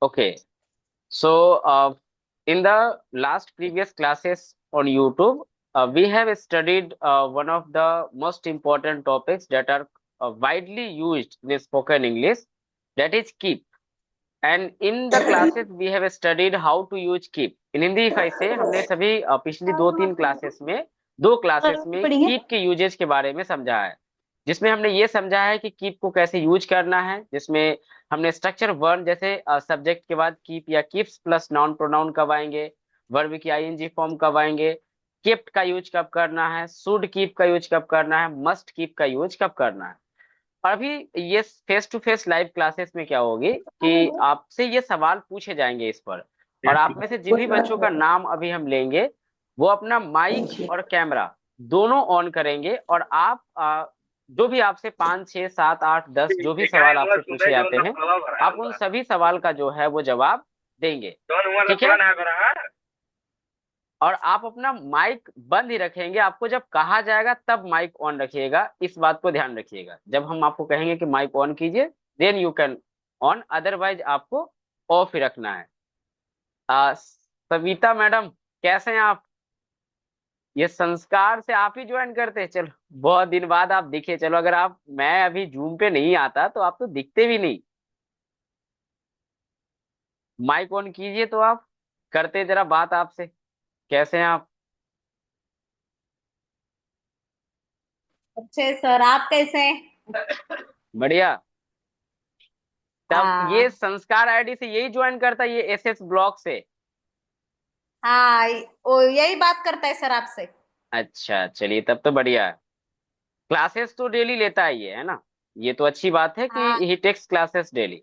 Okay. So, in the last previous classes on YouTube, we have studied one of the most important topics that are widely used in spoken English, that is keep. And in the classes, we have studied how to use keep. In Hindi if I say, हमने सभी पिछली दो तीन classes में, दो classes में पड़ी है। keep के यूजेज के बारे में समझा है। जिसमें हमने ये समझा है कि कीप को कैसे यूज करना है, जिसमें हमने स्ट्रक्चर वर्न जैसे सब्जेक्ट के बाद कीप या कीप्स प्लस नाउन प्रोनाउन कब आएंगे, वर्ब की आईएनजी फॉर्म कब आएंगे, केप्ट का यूज कब करना है, शुड कीप का यूज कब करना है, मस्ट कीप का यूज कब करना है। और अभी ये face to face live classes में क्या होगी कि आपसे ये सवाल पूछे जाएंगे इस पर, और आप में से जिन भी बच्चों का नाम अभी हम लेंगे वो अपना माइक और कैमरा दोनों ऑन करेंगे, और आप जो भी आपसे 5 6 7 8 10 जो भी सवाल आपसे पूछे जाते हैं, आप उन सभी सवाल का जो है वो जवाब देंगे। ठीक है। और आप अपना माइक बंद ही रखेंगे, आपको जब कहा जाएगा तब माइक ऑन रखिएगा, इस बात को ध्यान रखिएगा। जब हम आपको कहेंगे कि माइक ऑन कीजिए, then you can on, otherwise आपको ऑफ ही रखना है। सविता मैडम, कैसे हैं आप? ये संस्कार से आप ही ज्वाइन करते हैं? चलो, बहुत दिन बाद आप दिखे। चलो, अगर आप, मैं अभी जूम पे नहीं आता तो आप तो दिखते भी नहीं। माइक ऑन कीजिए तो आप करते जरा बात आपसे। कैसे हैं आप? अच्छे सर, आप कैसे हैं? बढ़िया। तब ये हाँ। संस्कार आईडी से यही ज्वाइन करता है, ये एसएस ब्लॉक से? हाँ, वो यही बात करता है सर आपसे। अच्छा, चलिए तब तो बढ़िया है। क्लासेस तो डेली लेता है ये, है ना? ये तो अच्छी बात है कि हाँ। ही टेक्स क्लासेस डेली।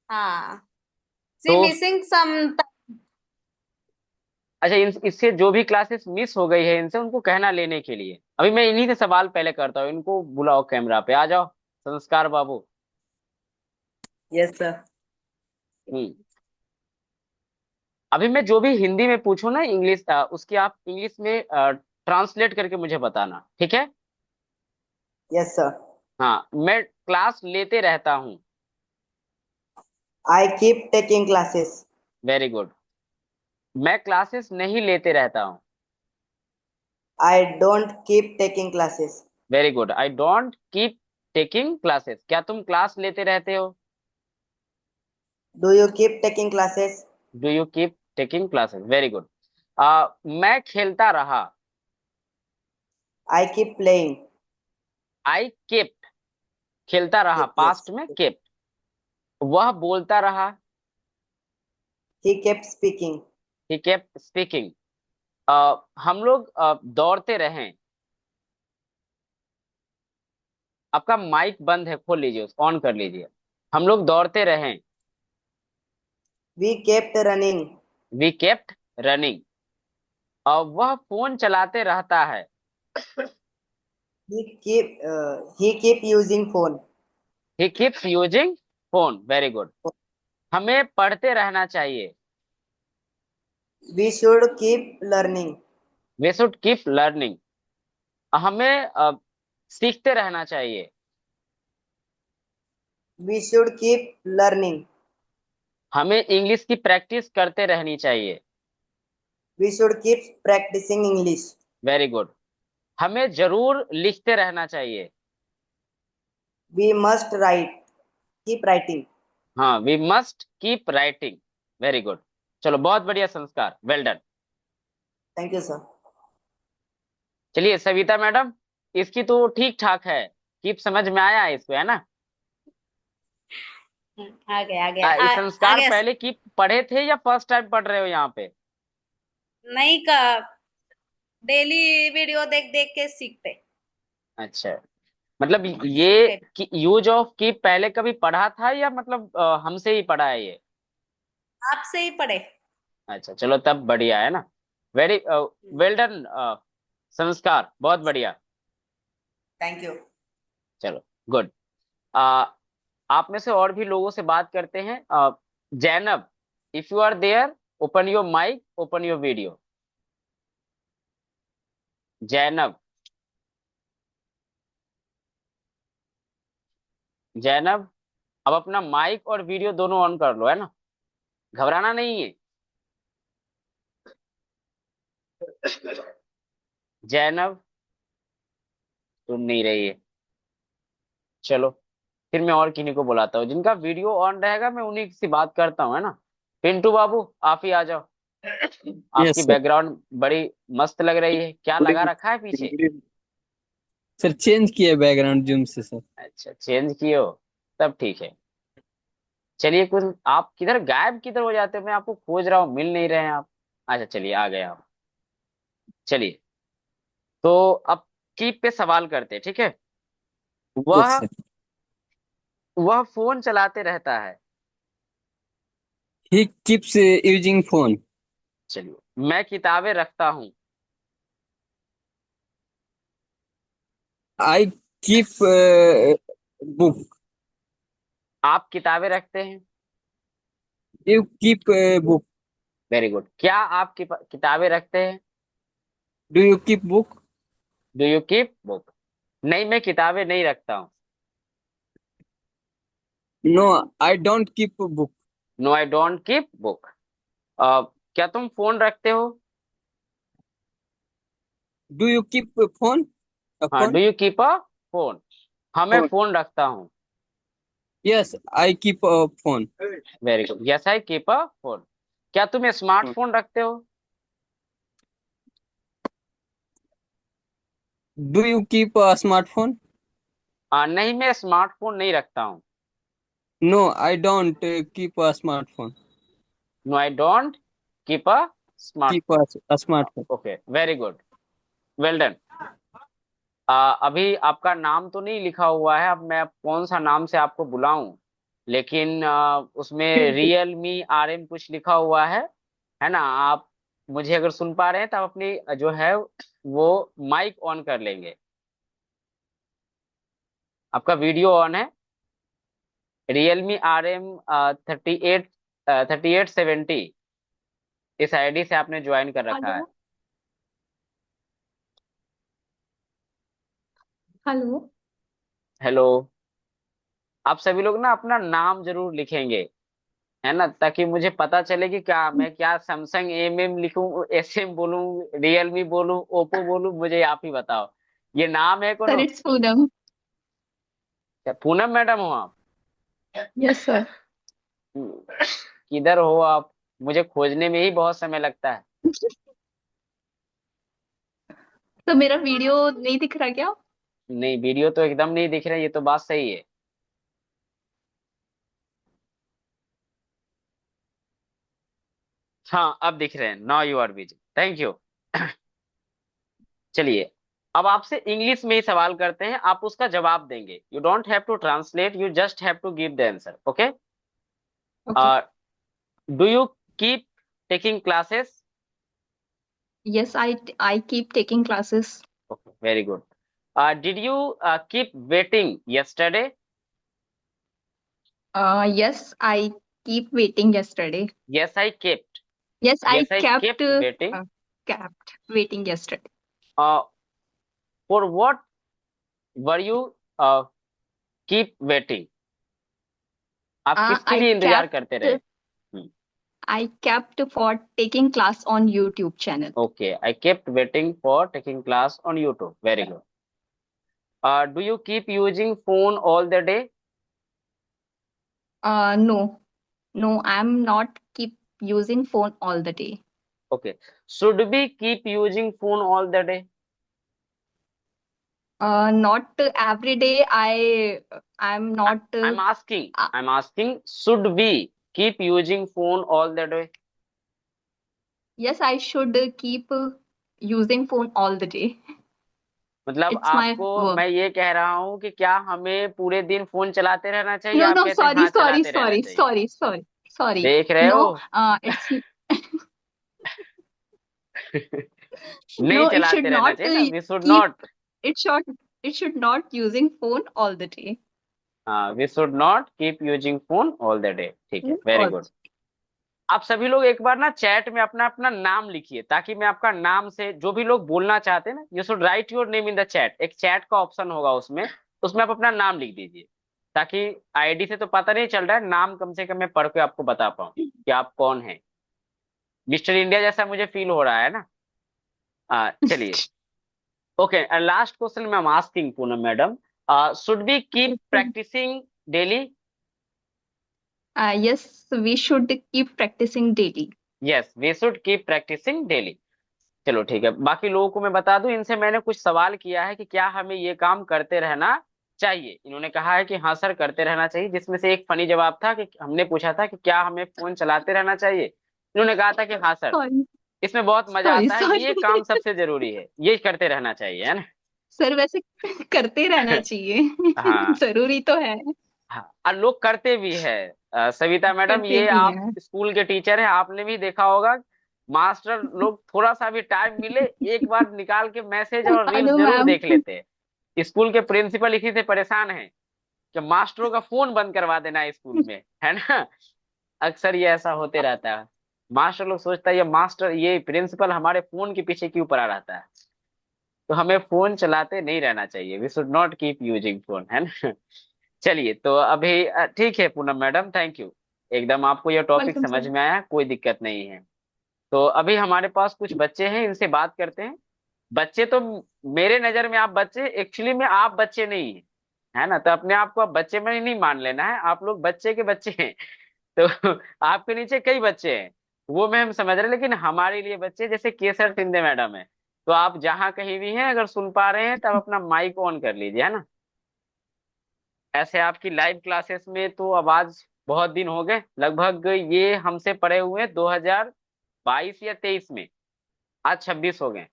हाँ। सी तो मिसिंग सम। अच्छा, इससे जो भी क्लासेस मिस हो गई है इनसे उनको कहना लेने के लिए। अभी मैं इन्हीं से सवाल पहले करता हूँ, इनको बुलाओ, कैमरा पे आ जाओ। संस्कार बाबू। Yes sir. हम्म। अभी मैं जो भी हिंदी में पूछूं ना इंग्लिश, उसकी आप इंग्लिश में ट्रांसलेट करके मुझे बताना, ठीक है? Yes sir. हाँ, मैं क्लास लेते रहता हूँ। I keep taking classes. Very good. मैं क्लासेस नहीं लेते रहता हूँ। आई don't keep taking classes. Very good. I don't keep taking classes. क्या तुम क्लास लेते रहते हो? Do you keep taking classes? Do you keep taking classes? Very good. मैं खेलता रहा। I keep playing. I kept, खेलता रहा, कीप, यस। पास्ट में केप्ट। वह बोलता रहा। He kept speaking. He kept speaking. हम लोग दौड़ते रहें। आपका माइक बंद है, खोल लीजिए, उसको ऑन कर लीजिए। हम लोग दौड़ते रहें। We kept running. We kept running. वह फोन चलाते रहता है। He keep using phone. He keeps using phone. Very good. हमें पढ़ते रहना चाहिए। We should keep learning. We should keep learning. हमें सीखते रहना चाहिए। We should keep learning. हमें इंग्लिश की प्रैक्टिस करते रहनी चाहिए। We should keep practising English. Very good. हमें जरूर लिखते रहना चाहिए। We must write, keep writing. हाँ, we must keep writing. Very good. चलो, बहुत बढ़िया Sanskar, well done. Thank you sir. चलिए सविता मैडम, इसकी तो ठीक ठाक है। कीप समझ में आया है इसको, है ना? आ गया, आ गया, इस आ संस्कार गया। पहले कीप पढ़े थे या फर्स्ट टाइम पढ़ रहे हो यहाँ पे? नहीं का, डेली वीडियो देख देख के सीखते। अच्छा, मतलब ये सीखे। यूज ऑफ कीप पहले कभी पढ़ा था या मतलब हमसे ही पढ़ा है ये? आपसे ही पढ़े। अच्छा, चलो तब बढ़िया है ना। Very well done. संस्कार बहुत बढ़िया। Thank you. चलो, गुड। आप में से और भी लोगों से बात करते हैं। Zainab, if you are there, open your mic, open your video. Zainab, Zainab, अब अपना माइक और वीडियो दोनों ऑन कर लो, है ना, घबराना नहीं है। जैनब सुन नहीं रही है। चलो, फिर मैं और किन्हीं को बुलाता हूँ, जिनका वीडियो ऑन रहेगा मैं उन्हीं से बात करता हूँ, है ना। पिंटू बाबू, आप ही आ जाओ। आपकी यस सर। बैकग्राउंड बड़ी मस्त लग रही है, क्या गुड लगा रखा है इवनिंग, पीछे? Good evening. सर चेंज किया बैकग्राउंड जूम से सर। अच्छा, चेंज किए हो, तब ठीक है। चलिए, कुछ आप किधर गायब किधर हो जाते हो, मैं आपको खोज रहा हूँ, मिल नहीं रहे हैं आप। अच्छा, चलिए आ गए आप। चलिए, तो अब कीप पे सवाल करते हैं, ठीक है। यस वह सर। वह फोन चलाते रहता है। He keeps using phone. चलिए, मैं किताबें रखता हूँ। I keep book. आप किताबें रखते हैं। You keep book. Very good. क्या आप किताबें रखते हैं? Do you keep book. Do you keep book? नहीं, मैं किताबें नहीं रखता हूँ। No, I don't keep book. No, I don't keep book. क्या तुम फोन रखते हो? Do you keep phone. हाँ, phone. Do you keep a phone? हाँ, मैं फोन। फोन रखता हूँ। Yes, I keep phone. Very good, yes I keep a phone. क्या तुम स्मार्टफोन रखते हो? Do you keep smartphone. नहीं, मैं स्मार्टफोन नहीं रखता हूँ। No, I don't keep smartphone. No, I don't keep a keep smartphone. Smartphone. Okay, very good, well done. अभी आपका नाम तो नहीं लिखा हुआ है, अब मैं कौन सा नाम से आपको बुलाऊं, लेकिन उसमें रियल मी आर एम कुछ लिखा हुआ है ना। आप मुझे अगर सुन पा रहे हैं तो आप अपनी जो है वो माइक ऑन कर लेंगे। आपका वीडियो ऑन है। रियलमी आर एम 38 3870, इस आईडी से आपने ज्वाइन कर रखा है। हेलो। हेलो। हेलो। आप सभी लोग ना अपना नाम जरूर लिखेंगे, है ना, ताकि मुझे पता चले कि क्या मैं क्या सैमसंग एम एम लिखूं, एस एम बोलूं, रियलमी बोलूं, ओप्पो बोलूं, मुझे आप ही बताओ। ये नाम है सर कोनो? इट्स पूनम। क्या पूनम मैडम हो आप? Yes sir. किधर हो आप? मुझे खोजने में ही बहुत समय लगता है। तो मेरा वीडियो नहीं दिख रहा क्या? नहीं, वीडियो तो एकदम नहीं दिख रहा, ये तो बात सही है। हाँ, अब दिख रहे हैं, now you are busy, thank you. चलिए, अब आपसे इंग्लिश में ही सवाल करते हैं, आप उसका जवाब देंगे। You don't have to translate, you just have to give the answer, okay. Okay. Do you keep taking classes? Yes, I keep taking classes. Okay, very good. Did you keep waiting yesterday? Yes, I keep waiting yesterday. Yes, I kept. Yes, I Yes, I kept kept waiting. kept waiting yesterday. Uh, for what were you keep waiting? आप किसके आई लिए इंतजार करते रहे? Kept I kept for taking class on YouTube channel. Okay, I kept waiting for taking class on YouTube. Very good. Do you keep using phone all the day? No, no, I am not keep using phone all the day. Okay. Should we keep using phone all the day? Not every day. I'm not. I'm asking. I'm asking. Should we keep using phone all the day? Yes, I should keep using phone all the day. मतलब It's my आपको work. मैं ये कह रहा हूँ कि क्या हमें पूरे दिन फोन चलाते रहना चाहिए? No, आप no, कहते हैं sorry, हाँ, sorry, चलाते रहना sorry, चाहिए। sorry, sorry, sorry. देख रहे हो? No, it's नहीं no. It should चलाते रहना not चाहिए ना, we should keep. Not. It should. It should not using phone all the day. हाँ, we should not keep using phone all the day, ठीक है, वेरी All. गुड। आप सभी लोग एक बार ना चैट में अपना अपना नाम लिखिए, ताकि मैं आपका नाम से जो भी लोग बोलना चाहते हैं ना, you should write your name in the chat. एक चैट का ऑप्शन होगा उसमें, उसमें आप अपना नाम लिख दीजिए। ताकि आईडी से तो पता नहीं चल रहा है, नाम कम से कम मैं पढ़ के आपको बता पाऊँ कि आप कौन है। मिस्टर इंडिया जैसा मुझे फील हो रहा है ना। चलिए। ओके, लास्ट क्वेश्चन मैं asking Poonam madam, should be keep practicing daily? Yes, we should keep practicing daily. Yes, we should keep practicing daily. चलो ठीक है, बाकी लोगों को मैं बता दूं, इनसे मैंने कुछ सवाल किया है कि क्या हमें ये काम करते रहना चाहिए। इन्होंने कहा है कि हाँ सर करते रहना चाहिए, जिसमें से एक फनी जवाब था कि हमने पूछा था कि क्या हमें फोन चलाते रहना चाहिए, इन्होंने कहा था कि हाँ सर। Sorry, इसमें बहुत मजा sorry, आता है, sorry. ये काम सबसे जरूरी है, ये करते रहना चाहिए, है ना। सर वैसे करते रहना चाहिए हाँ जरूरी तो है। हाँ, और लोग करते भी है। सविता मैडम, करते ये भी आप हैं। स्कूल के टीचर हैं, आपने भी देखा होगा, मास्टर लोग थोड़ा सा भी टाइम मिले एक बार निकाल के मैसेज और रील हेलो जरूर मैम। देख लेते हैं। स्कूल के प्रिंसिपल इसी से परेशान हैं कि मास्टरों का फोन बंद करवा देना है स्कूल में, है ना। अक्सर ये ऐसा होते रहता है। मास्टर लोग सोचता है ये मास्टर, ये प्रिंसिपल हमारे फोन के पीछे क्यों पड़ा रहता है। तो हमें फोन चलाते नहीं रहना चाहिए, we should not keep using phone, है ना। चलिए, तो अभी ठीक है पूनम मैडम, थैंक यू। एकदम आपको ये टॉपिक वेलकम समझ सर। में आया, कोई दिक्कत नहीं है। तो अभी हमारे पास कुछ बच्चे हैं, इनसे बात करते हैं। बच्चे तो, मेरे नजर में आप बच्चे, एक्चुअली में आप बच्चे नहीं हैं, है ना। तो अपने आप को आप बच्चे में नहीं मान लेना है, आप लोग बच्चे के बच्चे हैं। तो आपके नीचे कई बच्चे हैं, वो मैं हम समझ रहे हैं, लेकिन हमारे लिए बच्चे जैसे केसर शिंदे मैडम है। तो आप जहाँ कहीं भी हैं, अगर सुन पा रहे हैं तब अपना माइक ऑन कर लीजिए, है ना। ऐसे आपकी लाइव क्लासेस में तो आवाज, बहुत दिन हो गए, लगभग ये हमसे पढ़े हुए 2022 या 23 में, आज 26 हो गए।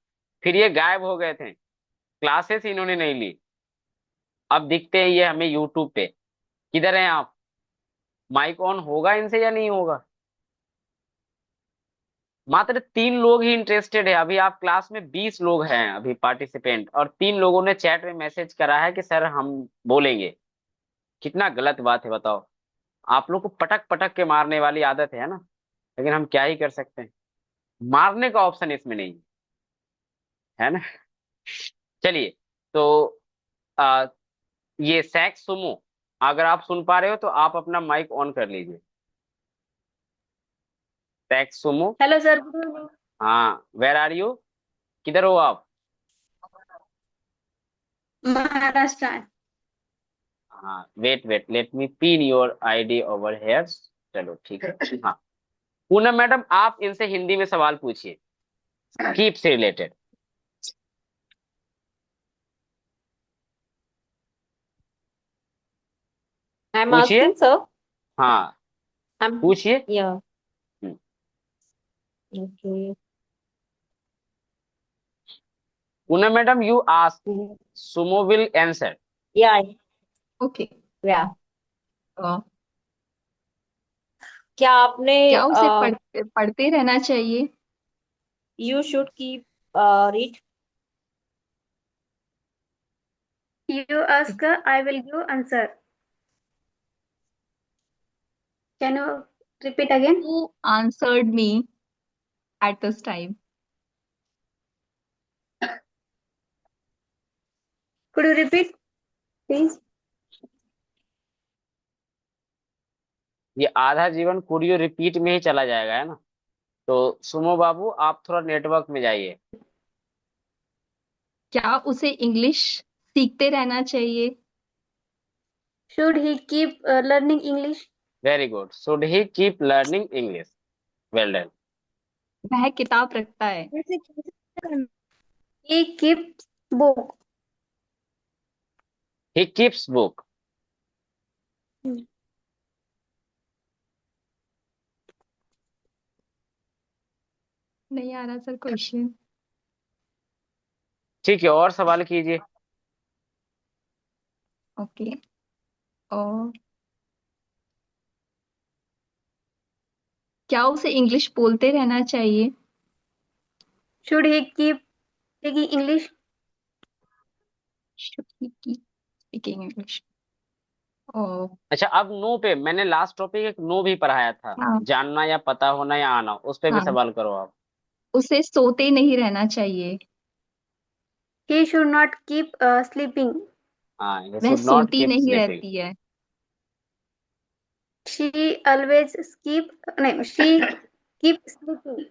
फिर ये गायब हो गए थे, क्लासेस इन्होंने नहीं ली। अब दिखते हैं ये हमें यूट्यूब पे। किधर हैं आप? माइक ऑन होगा इनसे या नहीं होगा? मात्र 3 लोग ही इंटरेस्टेड है अभी, आप क्लास में 20 लोग हैं अभी पार्टिसिपेंट, और 3 लोगों ने चैट में मैसेज करा है कि सर हम बोलेंगे। कितना गलत बात है बताओ। आप लोग को पटक पटक के मारने वाली आदत है ना, लेकिन हम क्या ही कर सकते हैं, मारने का ऑप्शन इसमें नहीं है ना। चलिए, तो आ, ये सैक्स सुमो, अगर आप सुन पा रहे हो तो आप अपना माइक ऑन कर लीजिए। सैक्स सुमो। Hello sir. हाँ, वेर आर यू? किधर हो आप? महाराष्ट्र। हाँ, wait wait, let me pin your ID over here. चलो ठीक है। हाँ, पूनम मैडम, आप इनसे हिंदी में सवाल पूछिए, कीप से रिलेटेड। I'm पूछिए। asking, sir. हाँ, I'm पूछिए। yeah. Hmm, Okay. Poonam madam, you ask, Sumo will answer. Yeah. Okay. Yeah. तो क्या आपने क्या उसे पढ़ते रहना चाहिए? you should keep read. You ask, I will give answer. Can you repeat again? Who answered me at this time? Could you repeat, please? ये आधा जीवन कुरियो रिपीट में ही चला जाएगा, है ना। तो सुमो बाबू, आप थोड़ा नेटवर्क में जाइए। क्या उसे इंग्लिश सीखते रहना चाहिए? Should he keep learning English? Very good, should he keep learning English. Well done. वह किताब रखता है। He keeps book. He keeps book. नहीं आ रहा सर क्वेश्चन। ठीक है, और सवाल कीजिए। ओके। और क्या उसे इंग्लिश बोलते रहना चाहिए? Should he keep speaking English? Should he keep speaking English? ओ, अच्छा, अब नो पे मैंने लास्ट टॉपिक एक नो भी पढ़ाया था, हाँ जानना या पता होना या आना, उस पे भी हाँ। सवाल करो आप। उसे सोते नहीं रहना चाहिए। He should not keep sleeping. हाँ, ये वह शुड नॉट सोती कीप नहीं स्लीपिंग। रहती है। she always keep नहीं she keep sleeping.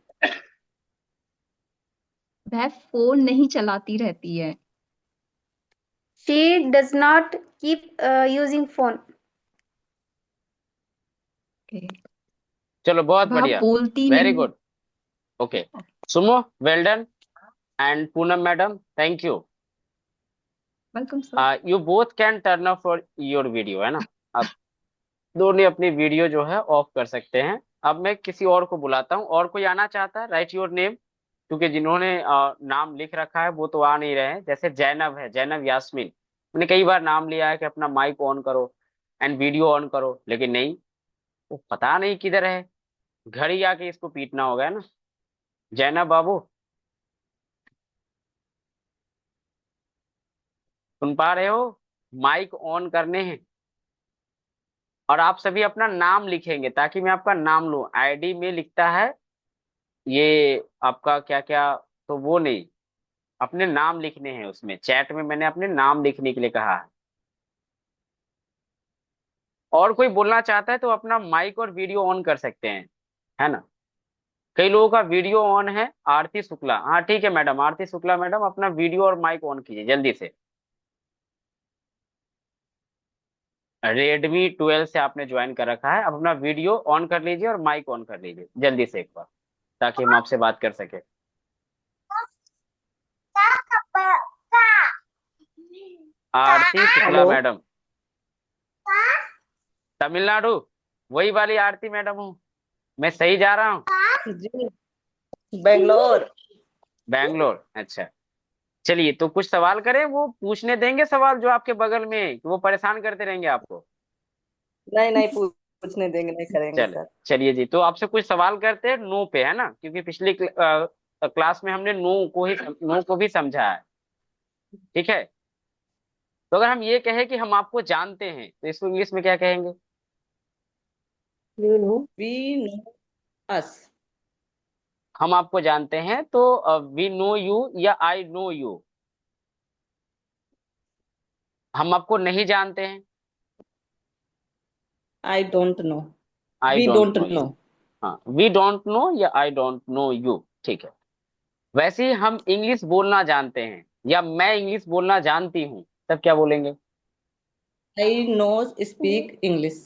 वह फोन नहीं चलाती रहती है। She does not keep using phone. Okay. चलो बहुत वह बढ़िया, बोलती वेरी नहीं। Good. Okay Sumo, well done. And Poonam madam, thank you. Welcome sir. You both can turn off for your video, है ना। आप दोनों अपनी वीडियो जो है ऑफ कर सकते हैं। अब मैं किसी और को बुलाता हूँ, और कोई आना चाहता है? राइट योर नेम, क्योंकि जिन्होंने नाम लिख रखा है वो तो आ नहीं रहे हैं। जैसे जैनब है, जैनब यास्मीन, मैंने कई बार नाम लिया है कि अपना माइक ऑन करो एंड वीडियो ऑन करो, लेकिन नहीं, वो पता नहीं किधर है। घर ही आके इसको पीटना होगा, है ना। जैनब बाबू, सुन पा रहे हो? माइक ऑन करने हैं, और आप सभी अपना नाम लिखेंगे ताकि मैं आपका नाम लूं। आईडी में लिखता है ये आपका क्या क्या, तो वो नहीं, अपने नाम लिखने हैं उसमें। चैट में मैंने अपने नाम लिखने के लिए कहा है। और कोई बोलना चाहता है तो अपना माइक और वीडियो ऑन कर सकते हैं, है ना। कई लोगों का वीडियो ऑन है। आरती शुक्ला, हाँ ठीक है मैडम, आरती शुक्ला मैडम अपना वीडियो और माइक ऑन कीजिए जल्दी से। रेडमी 12 से आपने ज्वाइन कर रखा है, अब अपना वीडियो ऑन कर लीजिए और माइक ऑन कर लीजिए जल्दी से एक बार, ताकि हम आपसे बात कर सके। आरती शुक्ला हेलो। मैडम, तमिलनाडु, वही वाली आरती मैडम हूँ मैं, सही जा रहा हूँ? जी, बेंगलोर। बैंगलोर, अच्छा। चलिए, तो कुछ सवाल करें, वो पूछने देंगे सवाल जो आपके बगल में है, कि वो परेशान करते रहेंगे आपको? नहीं नहीं, पूछने देंगे, नहीं करेंगे चल सर। चलिए जी, तो आपसे कुछ सवाल करते हैं नो पे, है ना, क्योंकि पिछली क्लास में हमने नो को भी समझा है। ठीक है, तो अगर हम ये कहें कि हम आपको जानते हैं, तो इसको इंग्लिश में क्या कहेंगे? We know us. हम आपको जानते हैं तो वी नो यू या आई नो यू। हम आपको नहीं जानते हैं, I don't know. I we don't don't know know. You. हाँ, वी डोंट नो या आई डोंट नो यू, ठीक है। वैसे ही हम इंग्लिश बोलना जानते हैं, या मैं इंग्लिश बोलना जानती हूँ, तब क्या बोलेंगे? I know speak English.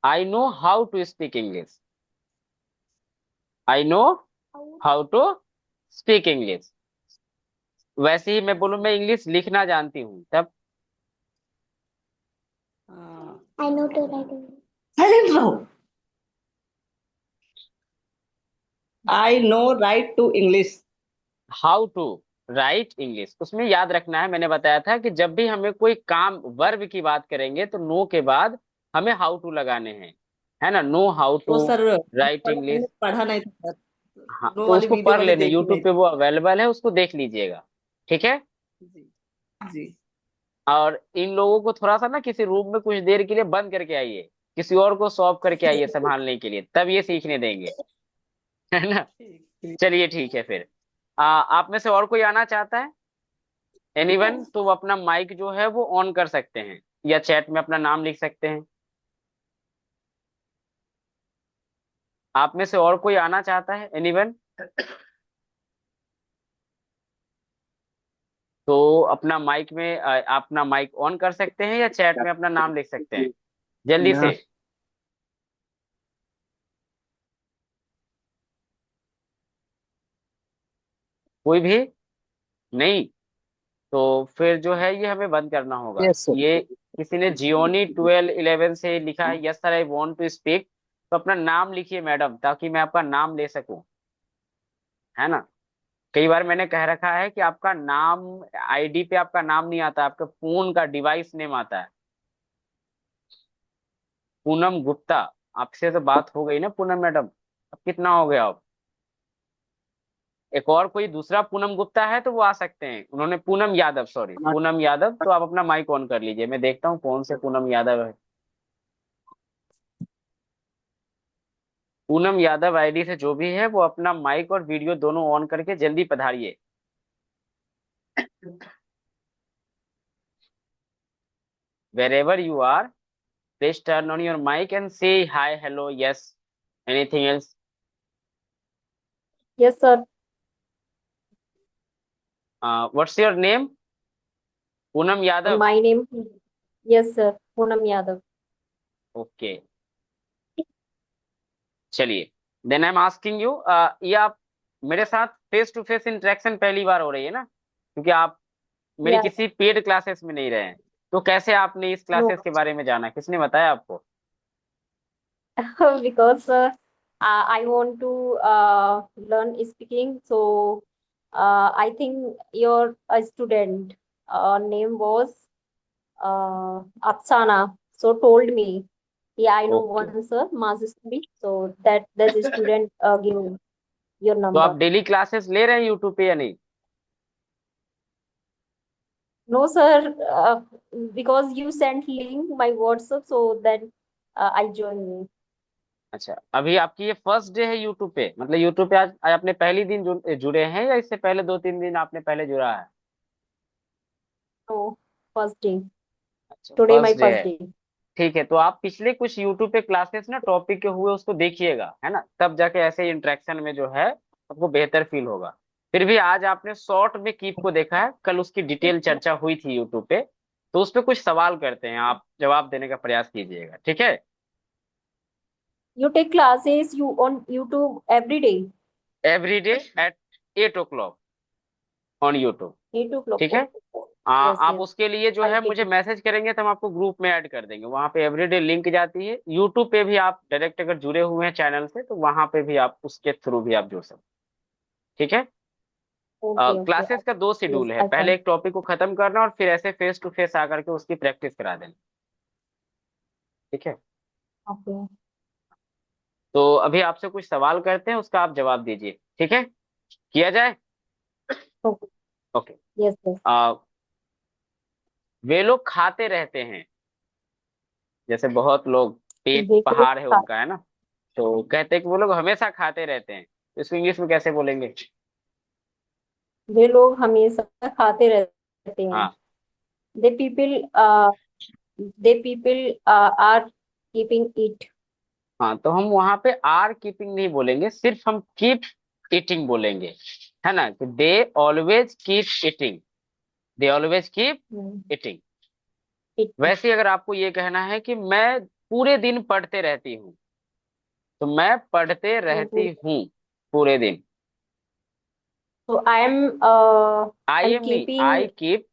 I know how to speak English. I know how to speak English. वैसे ही मैं बोलूँ मैं इंग्लिश लिखना जानती हूँ, तब? I know to write English. I know write to English. How to write English, उसमें याद रखना है, मैंने बताया था कि जब भी हमें कोई काम वर्ब की बात करेंगे तो नो के बाद हमें हाउ टू लगाने हैं, है ना। नो हाउ वो टू सर राइट इंग्लिश। हमने पढ़ा नहीं था सर। हाँ, नो तो वाली उसको वीडियो पढ़ मैंने लेने, देखी यूट्यूब नहीं पे थी। वो अवेलेबल है, उसको देख लीजिएगा। ठीक है। जी जी। और इन लोगों को थोड़ा सा ना किसी रूम में कुछ देर के लिए बंद करके आइए, किसी और को सॉल्व करके आइए संभालने के लिए, तब ये सीखने देंगे, है ना। ठीक ठीक। चलिए ठीक है फिर। आप में से और कोई आना चाहता है? एनीवन, तो वो अपना माइक जो है वो ऑन कर सकते हैं, या चैट में अपना नाम लिख सकते हैं। आप में से और कोई आना चाहता है? एनीवन, तो अपना माइक में अपना माइक ऑन कर सकते हैं, या चैट में अपना नाम लिख सकते हैं जल्दी से। कोई भी नहीं, तो फिर जो है ये हमें बंद करना होगा। Yes, sir. ये किसी ने जियोनी 1211 से लिखा है, yes sir I want to speak, तो अपना नाम लिखिए मैडम, ताकि मैं आपका नाम ले सकूं, है ना। कई बार मैंने कह रखा है कि आपका नाम आईडी पे आपका नाम नहीं आता, आपके फोन का डिवाइस नेम आता है। पूनम गुप्ता, आपसे तो बात हो गई ना पूनम मैडम, अब कितना हो गया? अब एक और कोई दूसरा पूनम गुप्ता है तो वो आ सकते हैं, उन्होंने पूनम यादव, सॉरी पूनम यादव, तो आप अपना माइक ऑन कर लीजिए, मैं देखता हूँ कौन से पूनम यादव है। पूनम यादव आईडी से जो भी है वो अपना माइक और वीडियो दोनों ऑन करके जल्दी पधारिए। Wherever you are, please turn on your mic and say hi, hello, yes. Anything else? Yes, sir. What's your name? Poonam Yadav. My name, yes, sir. Poonam Yadav. Okay. चलिए, then I am asking you, ये आप मेरे साथ face to face interaction पहली बार हो रही है ना, क्योंकि आप मेरी Yeah. किसी पेड क्लासेस में नहीं रहे हैं, तो कैसे आपने इस क्लासेस No. के बारे में जाना, किसने बताया आपको? Because I want to learn speaking, so I think your student name was Aksana, so told me. Yeah, I know Okay. one sir, Mazistri, so that the student give your तो आप number. Daily classes ले रहे हैं YouTube पे या नहीं? No, sir, because you sent link my WhatsApp, so then I joined. अच्छा, अभी आपकी ये फर्स्ट डे है यूट्यूब पे, मतलब यूट्यूब पे आज आपने पहली दिन जुड़े हैं या इससे पहले 2-3 दिन आपने पहले जुड़ा है? So first day. अच्छा, Today my first day first है। day. ठीक है, तो आप पिछले कुछ यूट्यूब पे क्लासेस ना टॉपिक के हुए उसको देखिएगा, है ना, तब जाके ऐसे इंटरेक्शन में जो है आपको बेहतर फील होगा। फिर भी आज आपने शॉर्ट में कीप को देखा है, कल उसकी डिटेल चर्चा हुई थी यूट्यूब पे, तो उस पे कुछ सवाल करते हैं, आप जवाब देने का प्रयास कीजिएगा, ठीक है? You take classes you on YouTube every day, every day at 8 o'clock on YouTube, 8 o'clock. ठीक है? Yes, आप yes. उसके लिए जो I है take मुझे it. मैसेज करेंगे तो हम आपको ग्रुप में ऐड कर देंगे, वहां पे एवरीडे लिंक जाती है। यूट्यूब पे भी आप डायरेक्ट अगर जुड़े हुए हैं चैनल से तो वहां पे भी आप उसके थ्रू भी आप जुड़ सकते हैं, ठीक है? Okay, okay. क्लासेस का 2 Yes, शेड्यूल है, I पहले can. एक टॉपिक को खत्म करना और फिर ऐसे फेस टू फेस आकर के उसकी प्रैक्टिस करा देना, ठीक है? Okay. तो अभी आपसे कुछ सवाल करते हैं, उसका आप जवाब दीजिए, ठीक है? किया जाए? Okay. ओके। Yes, yes. वे लोग खाते रहते हैं, जैसे बहुत लोग पेट वे लोग पहाड़ है उनका, है ना, तो कहते हैं कि वो लोग हमेशा खाते रहते हैं, तो इसको इंग्लिश में कैसे बोलेंगे? वे लोग हमेशा खाते रहते हैं. हाँ They people are keeping it. हाँ, तो हम वहां पे आर कीपिंग नहीं बोलेंगे, सिर्फ हम कीप ईटिंग बोलेंगे, है ना, कि they always keep eating, they always keep eating. It. वैसे ही अगर आपको ये कहना है कि मैं पूरे दिन पढ़ते रहती हूँ, तो मैं पढ़ते रहती हूँ पूरे दिन। So I'm आई एम नहीं, I keep.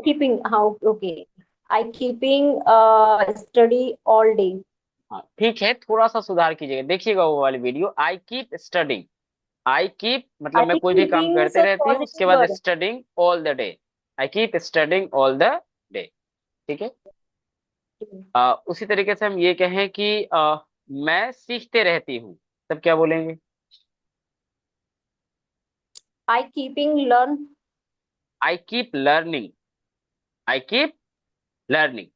keeping how okay. I keeping study all day. हाँ ठीक है, थोड़ा सा सुधार कीजिएगा, देखिएगा वो वाली video, I keep studying. I keep मतलब I मैं कोई भी काम keeping करते so रहती हूँ, उसके positive बाद word. Studying all the day, I keep studying all the day, ठीक है? उसी तरीके से हम ये कहें कि मैं सीखते रहती हूँ, तब क्या बोलेंगे? I keeping learn. I keep learning, I keep learning.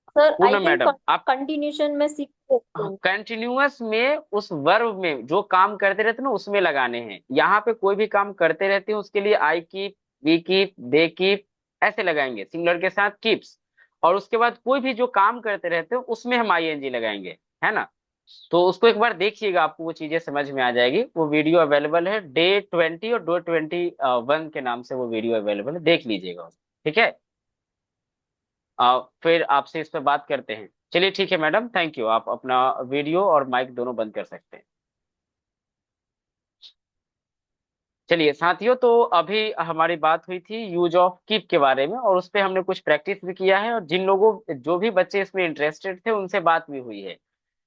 Sir, I Poonam think madam, आप continuation में सीखते रहते हैं. कंटिन्यूअस में उस वर्ब में जो काम करते रहते हैं ना उसमें लगाने हैं, यहाँ पे कोई भी काम करते रहते हैं उसके लिए I keep, we keep, they keep ऐसे लगाएंगे सिंगुलर के साथ कीप्स, और उसके बाद कोई भी जो काम करते रहते हैं उसमें हम आईएनजी लगाएंगे, है ना? तो उसको एक बार देखिएगा, आपको वो चीजें समझ में आ जाएगी। वो वीडियो अवेलेबल है Day 20 और Day 21 के नाम से वो वीडियो अवेलेबल है, देख लीजिएगा, ठीक है? फिर आपसे इस पर बात करते हैं। चलिए ठीक है मैडम, थैंक यू, आप अपना वीडियो और माइक दोनों बंद कर सकते हैं। चलिए साथियों, तो अभी हमारी बात हुई थी यूज ऑफ कीप के बारे में, और उस पे हमने कुछ प्रैक्टिस भी किया है, और जो भी बच्चे इसमें इंटरेस्टेड थे उनसे बात भी हुई है।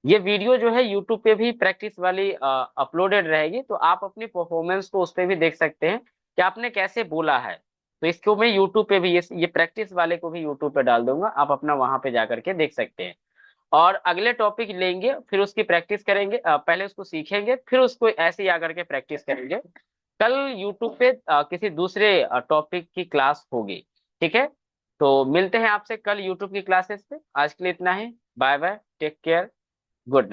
ये वीडियो जो है यूट्यूब पे भी प्रैक्टिस वाली अपलोडेड रहेगी, तो आप अपनी परफॉर्मेंस को उस पे भी देख सकते हैं कि आपने कैसे बोला है। तो इसको मैं यूट्यूब पे भी ये प्रैक्टिस वाले को भी यूट्यूब पे डाल दूंगा, आप अपना वहां पे जा करके देख सकते हैं। और अगले टॉपिक लेंगे, फिर उसकी प्रैक्टिस करेंगे, पहले उसको सीखेंगे, फिर उसको ऐसे ही आकर के प्रैक्टिस करेंगे। कल यूट्यूब पे किसी दूसरे टॉपिक की क्लास होगी, ठीक है? तो मिलते हैं आपसे कल यूट्यूब की क्लासेस पे। आज के लिए इतना ही, bye bye, take care, good night.